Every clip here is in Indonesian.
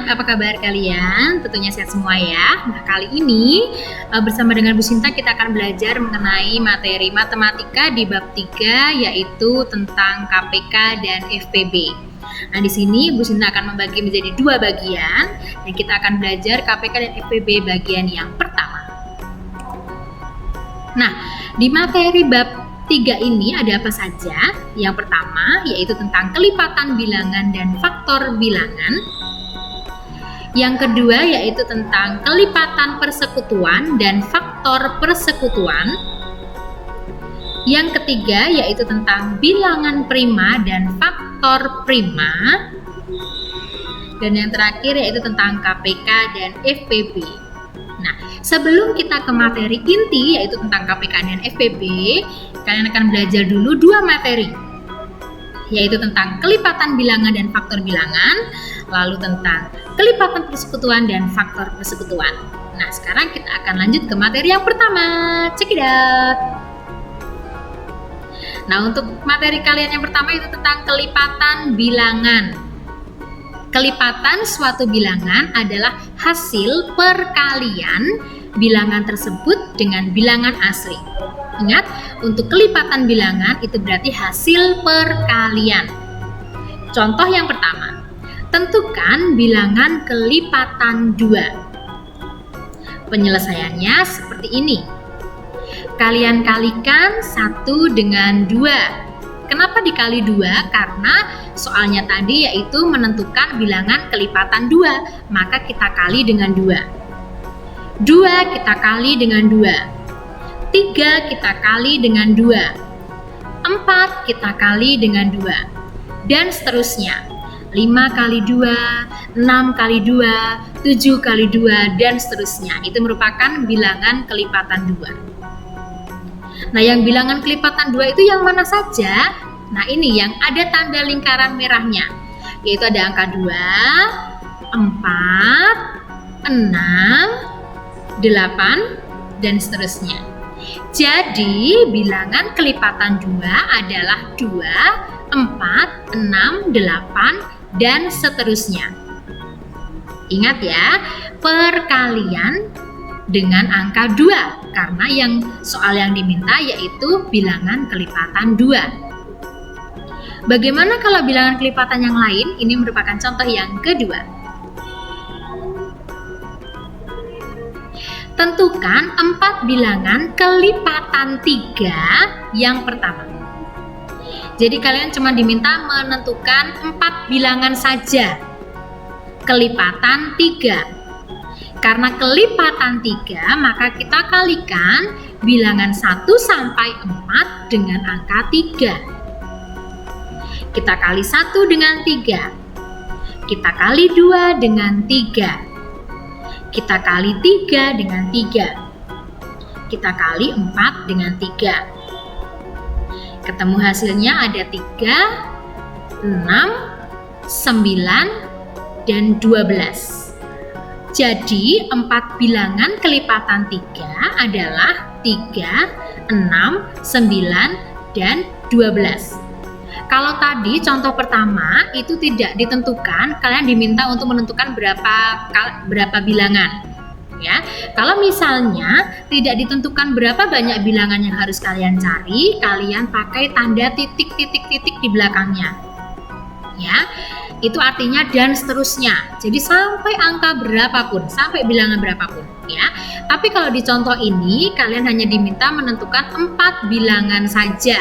anak-anak, apa kabar kalian? Tentunya sehat semua ya. Nah, kali ini bersama dengan Bu Sinta kita akan belajar mengenai materi matematika di bab 3, yaitu tentang KPK dan FPB. Nah, di sini Bu Sinta akan membagi menjadi 2 bagian dan kita akan belajar KPK dan FPB bagian yang pertama. Nah, di materi bab 3 ini ada apa saja? Yang pertama yaitu tentang kelipatan bilangan dan faktor bilangan. Yang kedua yaitu tentang kelipatan persekutuan dan faktor persekutuan. Yang ketiga yaitu tentang bilangan prima dan faktor prima. Dan yang terakhir yaitu tentang KPK dan FPB. Nah, sebelum kita ke materi inti yaitu tentang KPK dan FPB, kalian akan belajar dulu 2 materi, yaitu tentang kelipatan bilangan dan faktor bilangan, lalu tentang kelipatan persekutuan dan faktor persekutuan. Nah, sekarang kita akan lanjut ke materi yang pertama. Check it out. Nah, untuk materi kalian yang pertama itu tentang kelipatan bilangan. Kelipatan suatu bilangan adalah hasil perkalian bilangan tersebut dengan bilangan asli. Ingat, untuk kelipatan bilangan itu berarti hasil perkalian. Contoh yang pertama, tentukan bilangan kelipatan 2. Penyelesaiannya seperti ini. Kalian kalikan 1 dengan 2. Kenapa dikali 2? Karena soalnya tadi yaitu menentukan bilangan kelipatan 2, maka kita kali dengan 2. 2 kita kali dengan 2. 3 kita kali dengan 2. 4 kita kali dengan 2. Dan seterusnya. 5 kali 2, 6 kali 2, 7 kali 2, dan seterusnya. Itu merupakan bilangan kelipatan 2. Nah, yang bilangan kelipatan 2 itu yang mana saja? Nah, ini yang ada tanda lingkaran merahnya, yaitu ada angka 2, 4, 6, 8, dan seterusnya. Jadi, bilangan kelipatan 2 adalah 2, 4, 6, 8, dan seterusnya. Ingat ya, perkalian dengan angka 2, karena yang soal yang diminta yaitu bilangan kelipatan 2. Bagaimana kalau bilangan kelipatan yang lain? Ini merupakan contoh yang kedua. Tentukan 4 bilangan kelipatan 3 yang pertama. Jadi kalian cuma diminta menentukan 4 bilangan saja kelipatan 3. Karena kelipatan 3, maka kita kalikan bilangan 1 sampai 4 dengan angka 3. Kita kali 1 dengan 3. Kita kali 2 dengan 3. Kita kali 3 dengan 3. Kita kali 4 dengan 3. Ketemu hasilnya ada 3, 6, 9, dan 12. Jadi 4 bilangan kelipatan 3 adalah 3, 6, 9, dan 12. Kalau tadi contoh pertama itu tidak ditentukan, kalian diminta untuk menentukan berapa bilangan. Ya, kalau misalnya tidak ditentukan berapa banyak bilangan yang harus kalian cari, kalian pakai tanda titik-titik-titik di belakangnya. Ya, itu artinya dan seterusnya. Jadi sampai angka berapapun, sampai bilangan berapapun, ya. Tapi kalau di contoh ini kalian hanya diminta menentukan 4 bilangan saja.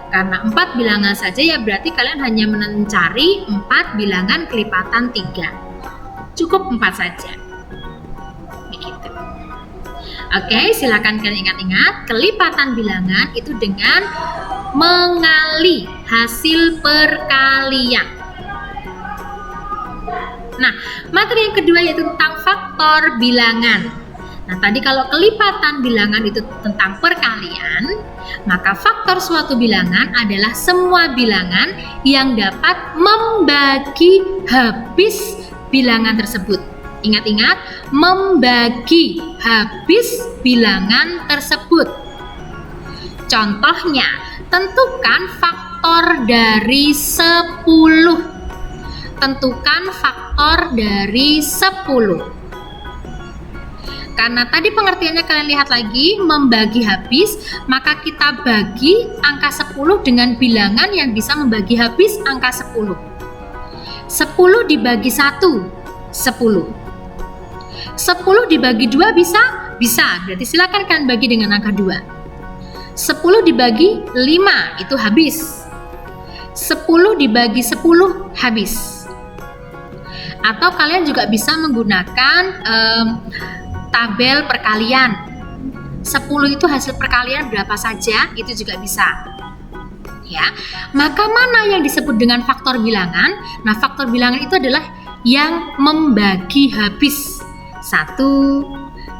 Karena 4 bilangan saja ya berarti kalian hanya mencari 4 bilangan kelipatan 3. Cukup 4 saja. Begitu. Oke, silakan kalian ingat-ingat, kelipatan bilangan itu dengan mengali hasil perkalian. Nah, materi yang kedua yaitu tentang faktor bilangan. Nah, tadi kalau kelipatan bilangan itu tentang perkalian, maka faktor suatu bilangan adalah semua bilangan yang dapat membagi habis bilangan tersebut. Ingat-ingat, membagi habis bilangan tersebut. Contohnya, tentukan faktor dari 10. tentukan faktor dari 10. Karena tadi pengertiannya kalian lihat lagi, membagi habis, maka kita bagi angka 10 dengan bilangan yang bisa membagi habis angka 10. 10 dibagi 1, 10. 10 dibagi 2 bisa? Bisa, berarti silakan kalian bagi dengan angka 2. 10 dibagi 5, itu habis. 10 dibagi 10, habis. Atau kalian juga bisa menggunakan tabel perkalian. 10 itu hasil perkalian berapa saja, itu juga bisa. Ya, maka mana yang disebut dengan faktor bilangan? Nah, faktor bilangan itu adalah yang membagi habis 1,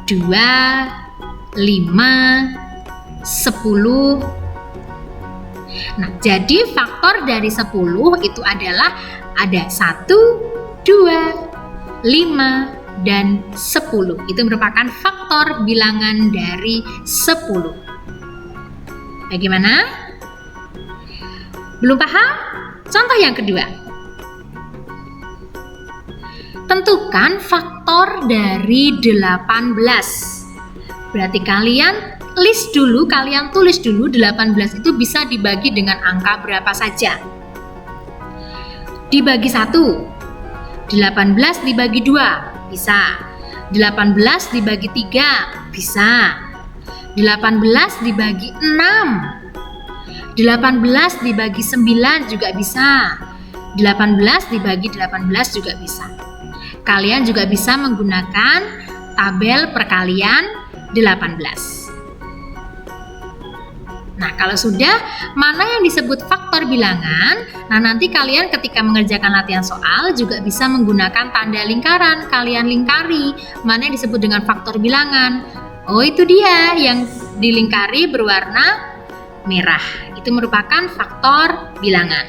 2, 5, 10. Nah, jadi faktor dari 10 itu adalah ada 1, 2, 5, dan 10. Itu merupakan faktor bilangan dari 10. Bagaimana? Belum paham? Contoh yang kedua. Tentukan faktor dari 18. Berarti kalian list dulu, kalian tulis dulu 18 itu bisa dibagi dengan angka berapa saja. Dibagi 1. 18 dibagi 2. Bisa. 18 dibagi 3, bisa. 18 dibagi 6. 18 dibagi 9 juga bisa. 18 dibagi 18 juga bisa. Kalian juga bisa menggunakan tabel perkalian 18. Nah, kalau sudah, mana yang disebut faktor bilangan? Nah, nanti kalian ketika mengerjakan latihan soal juga bisa menggunakan tanda lingkaran. Kalian lingkari mana yang disebut dengan faktor bilangan. Oh, itu dia yang dilingkari berwarna merah. Itu merupakan faktor bilangan.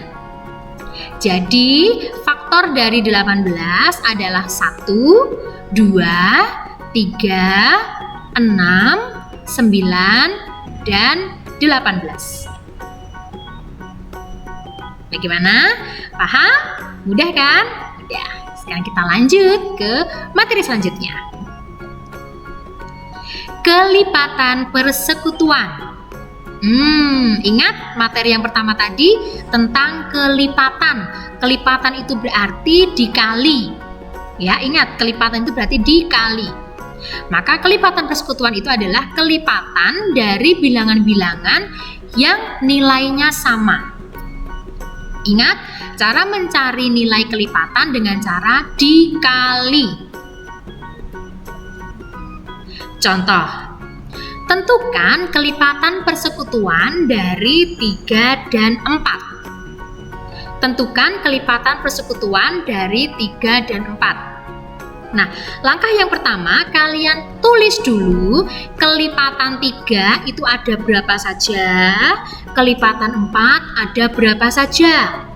Jadi, faktor dari 18 adalah 1, 2, 3, 6, 9, dan 18. Bagaimana? Paham? Mudah kan? Mudah. Sekarang kita lanjut ke materi selanjutnya. Kelipatan persekutuan. Ingat materi yang pertama tadi tentang kelipatan. Kelipatan itu berarti dikali. Ya, ingat kelipatan itu berarti dikali. Maka kelipatan persekutuan itu adalah kelipatan dari bilangan-bilangan yang nilainya sama. Ingat, cara mencari nilai kelipatan dengan cara dikali. Contoh, tentukan kelipatan persekutuan dari 3 dan 4. Tentukan kelipatan persekutuan dari 3 dan 4. Nah, langkah yang pertama, kalian tulis dulu kelipatan 3 itu ada berapa saja, kelipatan 4 ada berapa saja.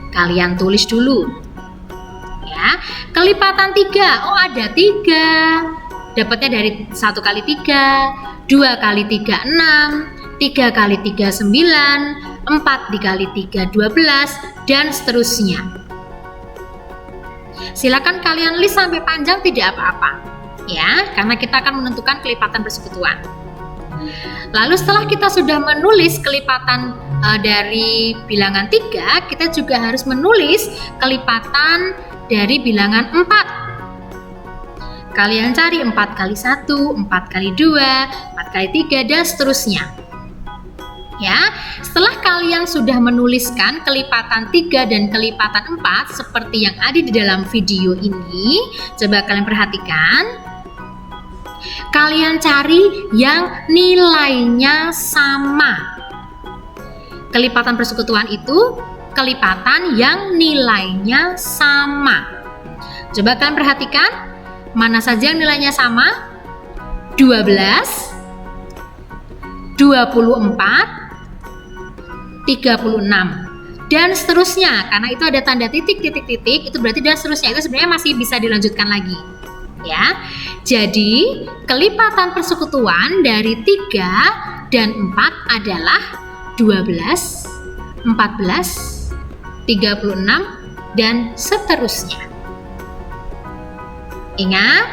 Kalian tulis dulu. Ya, kelipatan 3, oh ada 3. Dapatnya dari 1 kali 3, 2 kali 3, 6, 3 kali 3, 9, 4 dikali 3, 12, dan seterusnya. Silakan kalian list sampai panjang, tidak apa-apa. Ya, karena kita akan menentukan kelipatan persekutuan. Lalu setelah kita sudah menulis kelipatan dari bilangan 3, kita juga harus menulis kelipatan dari bilangan 4. Kalian cari 4 kali 1, 4 kali 2, 4 kali 3, dan seterusnya. Ya, setelah kalian sudah menuliskan kelipatan 3 dan kelipatan 4 seperti yang ada di dalam video ini, coba kalian perhatikan. Kalian cari yang nilainya sama. Kelipatan persekutuan itu kelipatan yang nilainya sama. Coba kalian perhatikan, mana saja yang nilainya sama? 12, 24, 36, dan seterusnya. Karena itu ada tanda titik, itu berarti dan seterusnya. Itu sebenarnya masih bisa dilanjutkan lagi. Ya, jadi kelipatan persekutuan dari 3 dan 4 adalah 12, 14, 36, dan seterusnya. Ingat,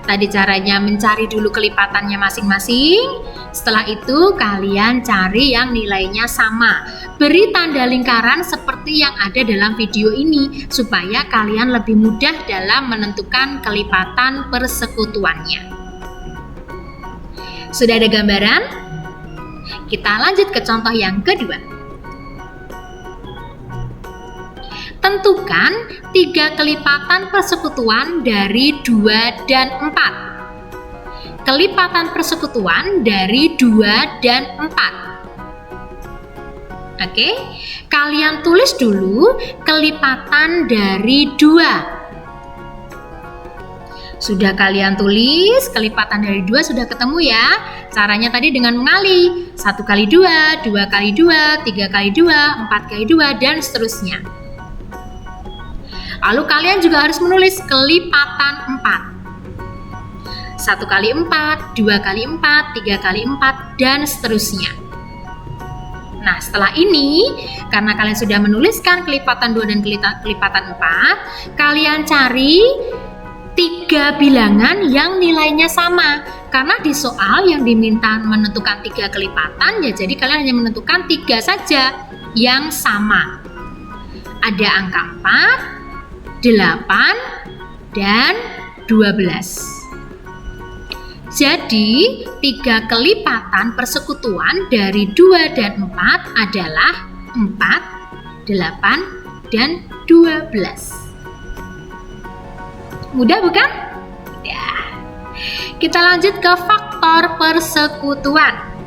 tadi caranya mencari dulu kelipatannya masing-masing. Setelah itu kalian cari yang nilainya sama. Beri tanda lingkaran seperti yang ada dalam video ini supaya kalian lebih mudah dalam menentukan kelipatan persekutuannya. Sudah ada gambaran? Kita lanjut ke contoh yang kedua. Tentukan 3 kelipatan persekutuan dari 2 dan 4. Kelipatan persekutuan dari 2 dan 4. Oke, kalian tulis dulu kelipatan dari 2. Sudah kalian tulis, kelipatan dari 2 sudah ketemu ya. Caranya tadi dengan mengali. 1 kali 2, 2 kali 2, 3 kali 2, 4 kali 2, dan seterusnya. Lalu kalian juga harus menulis kelipatan 4. 1 kali 4, 2 kali 4, 3 kali 4, dan seterusnya. Nah, setelah ini, karena kalian sudah menuliskan kelipatan 2 dan kelipatan 4, kalian cari 3 bilangan yang nilainya sama. Karena di soal yang diminta menentukan 3 kelipatan, ya jadi kalian hanya menentukan 3 saja yang sama. Ada angka 4, 8, dan 12. Jadi, 3 kelipatan persekutuan dari 2 dan 4 adalah 4, 8, dan 12. Mudah bukan? Ya. Kita lanjut ke faktor persekutuan.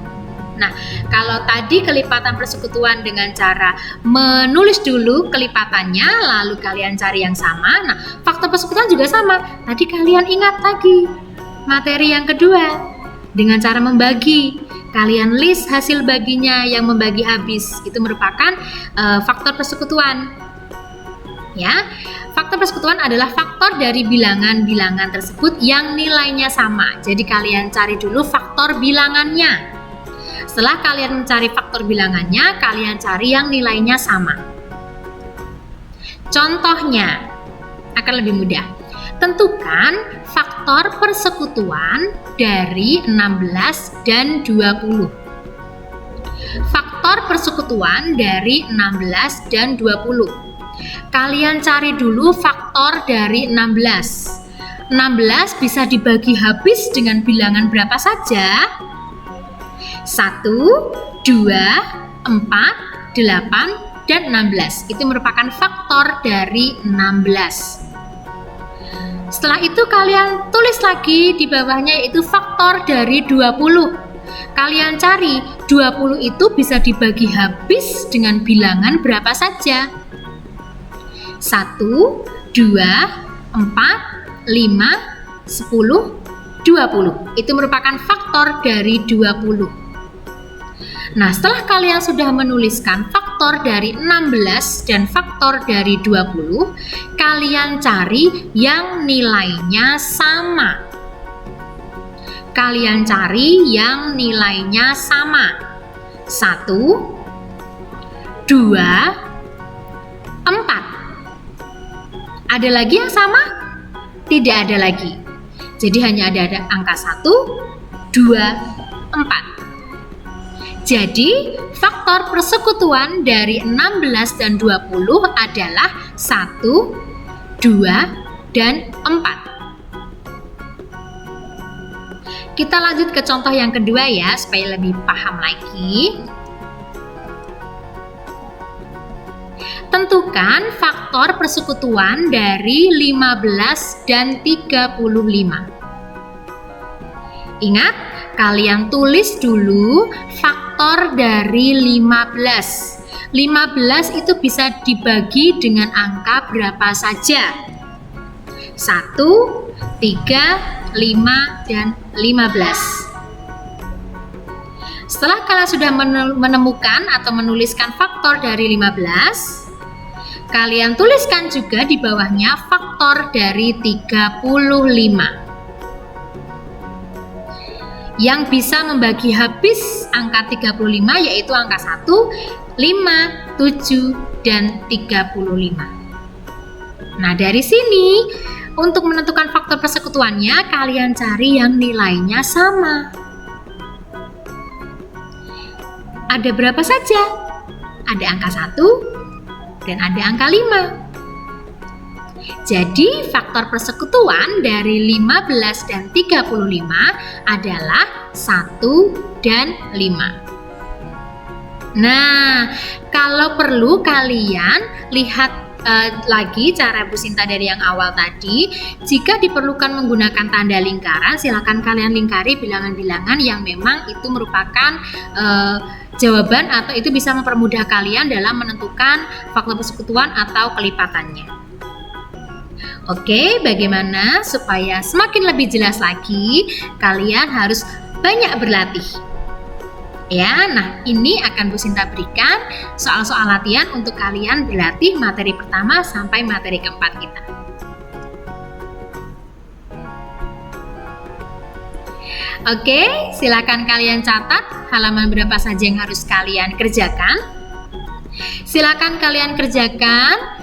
Nah, kalau tadi kelipatan persekutuan dengan cara menulis dulu kelipatannya, lalu kalian cari yang sama. Nah, faktor persekutuan juga sama. Tadi kalian ingat lagi materi yang kedua dengan cara membagi. Kalian list hasil baginya yang membagi habis. Itu merupakan faktor persekutuan. Ya, faktor persekutuan adalah faktor dari bilangan-bilangan tersebut yang nilainya sama. Jadi kalian cari dulu faktor bilangannya. Setelah kalian mencari faktor bilangannya, kalian cari yang nilainya sama. Contohnya akan lebih mudah. Tentukan faktor persekutuan dari 16 dan 20. Faktor persekutuan dari 16 dan 20. Kalian cari dulu faktor dari 16. 16 bisa dibagi habis dengan bilangan berapa saja? 1, 2, 4, 8, dan 16. Itu merupakan faktor dari 16. Setelah itu kalian tulis lagi di bawahnya, yaitu faktor dari 20. Kalian cari 20 itu bisa dibagi habis dengan bilangan berapa saja? 1, 2, 4, 5, 10, 20. Itu merupakan faktor dari 20. Nah, setelah kalian sudah menuliskan faktor dari 16 dan faktor dari 20, kalian cari yang nilainya sama. Kalian cari yang nilainya sama. 1, 2, 4. Ada lagi yang sama? Tidak ada lagi. Jadi hanya ada angka 1, 2, 4. Jadi, faktor persekutuan dari 16 dan 20 adalah 1, 2, dan 4. Kita lanjut ke contoh yang kedua ya, supaya lebih paham lagi. Tentukan faktor persekutuan dari 15 dan 35. Ingat, kalian tulis dulu faktor dari 15. 15 itu bisa dibagi dengan angka berapa saja? 1, 3, 5, dan 15. Setelah kalian sudah menemukan atau menuliskan faktor dari 15, kalian tuliskan juga di bawahnya faktor dari 35. Yang bisa membagi habis angka 35 yaitu angka 1, 5, 7, dan 35. Nah, dari sini untuk menentukan faktor persekutuannya, kalian cari yang nilainya sama. Ada berapa saja? Ada angka 1 dan ada angka 5. Jadi faktor persekutuan dari 15 dan 35 adalah 1 dan 5. Nah, kalau perlu kalian lihat lagi cara Bu Sinta dari yang awal tadi. Jika diperlukan menggunakan tanda lingkaran, silakan kalian lingkari bilangan-bilangan yang memang itu merupakan jawaban atau itu bisa mempermudah kalian dalam menentukan faktor persekutuan atau kelipatannya. Oke, bagaimana supaya semakin lebih jelas lagi, kalian harus banyak berlatih. Ya, nah ini akan Bu Sinta berikan soal-soal latihan untuk kalian berlatih materi pertama sampai materi keempat kita. Oke, silakan kalian catat halaman berapa saja yang harus kalian kerjakan. Silakan kalian kerjakan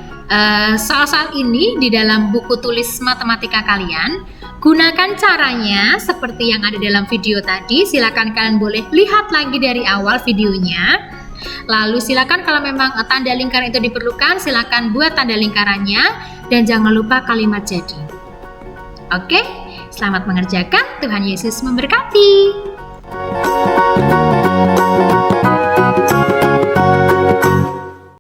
soal-soal ini di dalam buku tulis matematika kalian. Gunakan caranya seperti yang ada dalam video tadi. Silakan kalian boleh lihat lagi dari awal videonya. Lalu silakan kalau memang tanda lingkaran itu diperlukan, silakan buat tanda lingkarannya dan jangan lupa kalimat jadi. Oke, selamat mengerjakan. Tuhan Yesus memberkati.